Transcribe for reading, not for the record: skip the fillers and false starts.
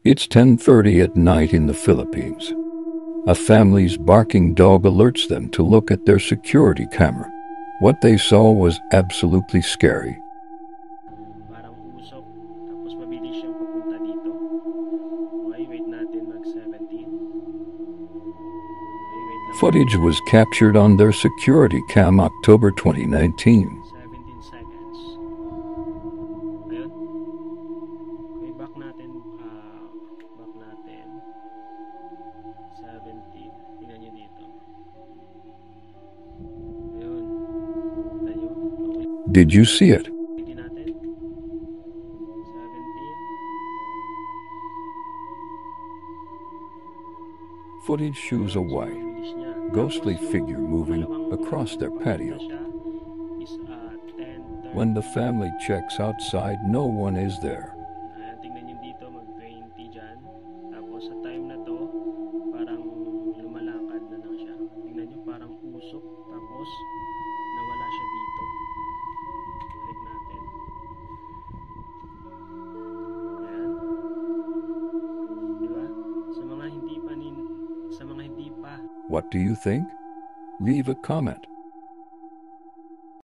It's 10:30 at night in the Philippines. A family's barking dog alerts them to look at their security camera. What they saw was absolutely scary. Parang usok, tapos mabilis siyang papunta dito. Okay, wait natin mag-17. Okay, wait lang. Footage was captured on their security cam October 2019. 17 seconds. Ayun. Okay, back natin. Back natin. 17. Tingnan nyo dito. Ayun. Tingnan nyo. Okay. Did you see it? Hindi natin. 17. Footage shows a white, Bilis niya. ghostly Tapos, figure yung moving pangalawang across their patio. siya is 10:30. When the family checks outside, no one is there. Ayan, tingnan nyo dito, mag-20 dyan. Tapos sa time na to, parang lumalakad na lang siya. Tingnan nyo, parang usok. Tapos, nawala siya dito. Balik natin. Ayan. Diba? Sa mga hindi pa What do you think? Leave a comment.